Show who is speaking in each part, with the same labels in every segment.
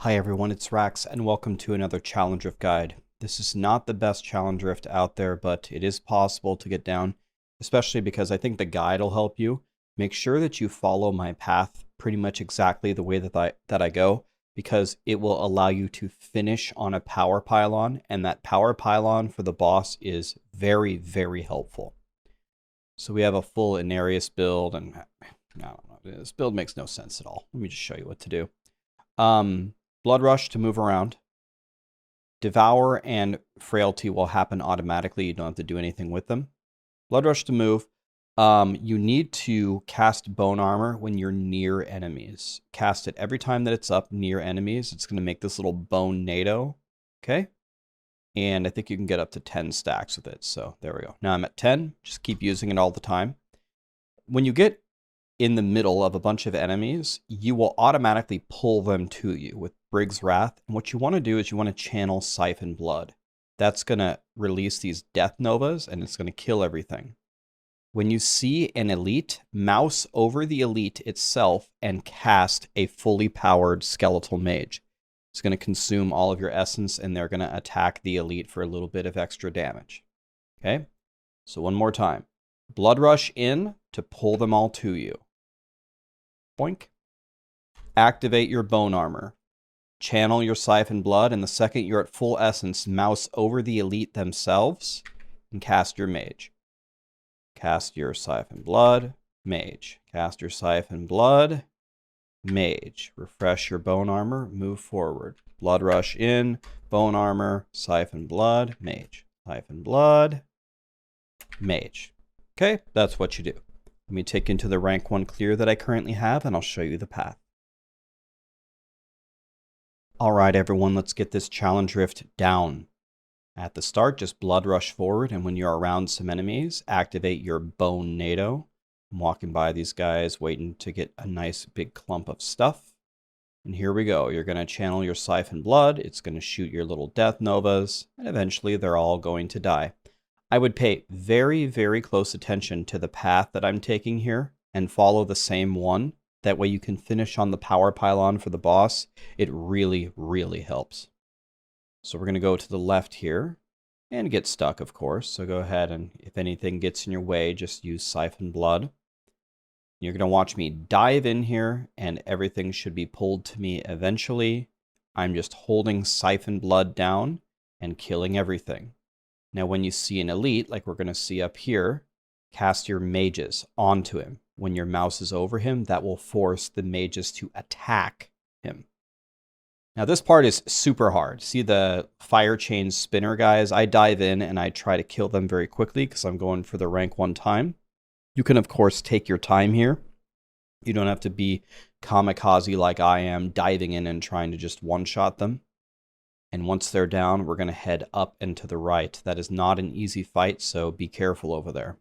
Speaker 1: Hi everyone, it's Rax, and welcome to another challenge rift guide. This is not the best challenge rift out there, but it is possible to get down, especially because I think the guide will help you. Make sure that you follow my path pretty much exactly the way that I go, because it will allow you to finish on a power pylon, and that power pylon for the boss is very, very helpful. So we have a full Inarius build, and I don't know, this build makes no sense at all. Let me just show you what to do. Blood Rush to move around. Devour and Frailty will happen automatically. You don't have to do anything with them. Blood Rush to move. You need to cast Bone Armor when you're near enemies. Cast it every time that it's up near enemies. It's going to make this little bone NATO. Okay? And I think you can get up to 10 stacks with it. So there we go. Now I'm at 10. Just keep using it all the time. When you get in the middle of a bunch of enemies, you will automatically pull them to you with Brig's Wrath. And what you want to do is you want to channel Siphon Blood. That's going to release these Death Novas, and it's going to kill everything. When you see an elite, mouse over the elite itself and cast a fully powered Skeletal Mage. It's going to consume all of your essence, and they're going to attack the elite for a little bit of extra damage. Okay? So one more time. Blood Rush in to pull them all to you. Boink. Activate your Bone Armor. Channel your Siphon Blood, and the second you're at full essence, mouse over the elite themselves and cast your Mage. Cast your Siphon Blood, Mage. Cast your Siphon Blood, Mage. Refresh your Bone Armor, move forward. Blood Rush in, Bone Armor, Siphon Blood, Mage. Siphon Blood, Mage. Okay, that's what you do. Let me take you into the rank 1 clear that I currently have, and I'll show you the path. Alright everyone, let's get this challenge rift down. At the start, just Blood Rush forward, and when you're around some enemies, activate your Bone NATO. I'm walking by these guys, waiting to get a nice big clump of stuff. And here we go. You're going to channel your Siphon Blood, it's going to shoot your little Death Novas, and eventually they're all going to die. I would pay very, very close attention to the path that I'm taking here and follow the same one. That way you can finish on the power pylon for the boss. It really, really helps. So we're going to go to the left here and get stuck, of course. So go ahead and if anything gets in your way, just use Siphon Blood. You're going to watch me dive in here and everything should be pulled to me eventually. I'm just holding Siphon Blood down and killing everything. Now, when you see an elite, like we're going to see up here, cast your mages onto him. When your mouse is over him, that will force the mages to attack him. Now, this part is super hard. See the fire chain spinner guys? I dive in and I try to kill them very quickly because I'm going for the rank 1 time. You can, of course, take your time here. You don't have to be kamikaze like I am, diving in and trying to just one-shot them. And once they're down, we're going to head up and to the right. That is not an easy fight, so be careful over there.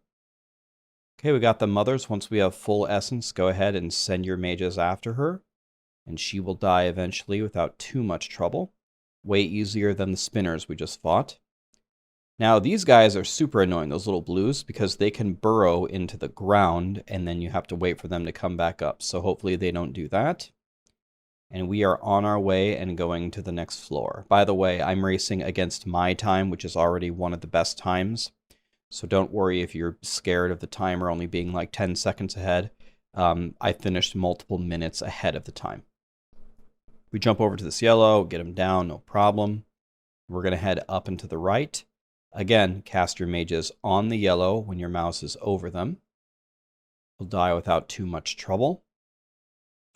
Speaker 1: Okay, we got the mothers. Once we have full essence, go ahead and send your mages after her. And she will die eventually without too much trouble. Way easier than the spinners we just fought. Now, these guys are super annoying, those little blues, because they can burrow into the ground, and then you have to wait for them to come back up. So hopefully they don't do that. And we are on our way and going to the next floor. By the way, I'm racing against my time, which is already one of the best times. So don't worry if you're scared of the timer only being like 10 seconds ahead. I finished multiple minutes ahead of the time. We jump over to this yellow, get him down, no problem. We're going to head up and to the right. Again, cast your mages on the yellow when your mouse is over them. We'll die without too much trouble.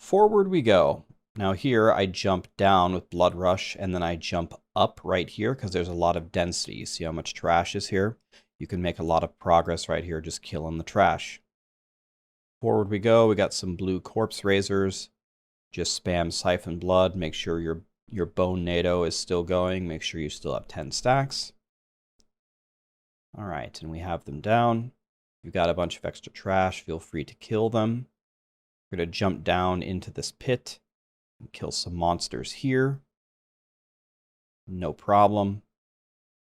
Speaker 1: Forward we go. Now here, I jump down with Blood Rush, and then I jump up right here because there's a lot of density. You see how much trash is here? You can make a lot of progress right here just killing the trash. Forward we go. We got some blue corpse razors. Just spam Siphon Blood. Make sure your Bone NATO is still going. Make sure you still have 10 stacks. All right, and we have them down. You've got a bunch of extra trash. Feel free to kill them. We're going to jump down into this pit. Kill some monsters here. No problem.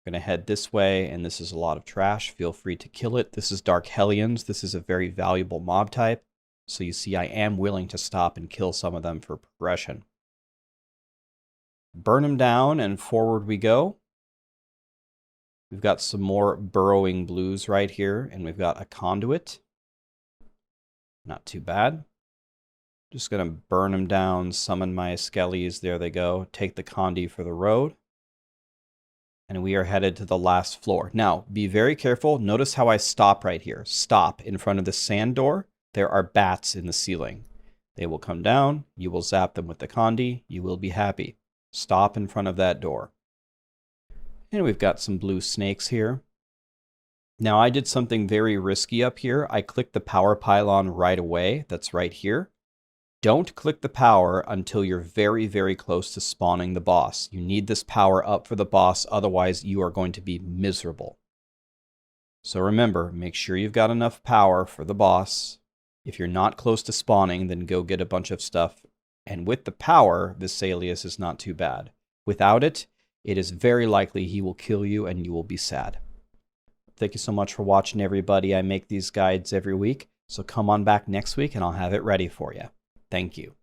Speaker 1: We're going to head this way, and this is a lot of trash. Feel free to kill it. This is Dark Hellions. This is a very valuable mob type. So you see, I am willing to stop and kill some of them for progression. Burn them down, and forward we go. We've got some more burrowing blues right here, and we've got a conduit. Not too bad. Just going to burn them down, summon my skellies. There they go. Take the condi for the road. And we are headed to the last floor. Now, be very careful. Notice how I stop right here. Stop in front of the sand door. There are bats in the ceiling. They will come down. You will zap them with the condi. You will be happy. Stop in front of that door. And we've got some blue snakes here. Now, I did something very risky up here. I clicked the power pylon right away. That's right here. Don't click the power until you're very, very close to spawning the boss. You need this power up for the boss, otherwise you are going to be miserable. So remember, make sure you've got enough power for the boss. If you're not close to spawning, then go get a bunch of stuff. And with the power, Vesalius is not too bad. Without it, it is very likely he will kill you and you will be sad. Thank you so much for watching, everybody. I make these guides every week, so come on back next week and I'll have it ready for you. Thank you.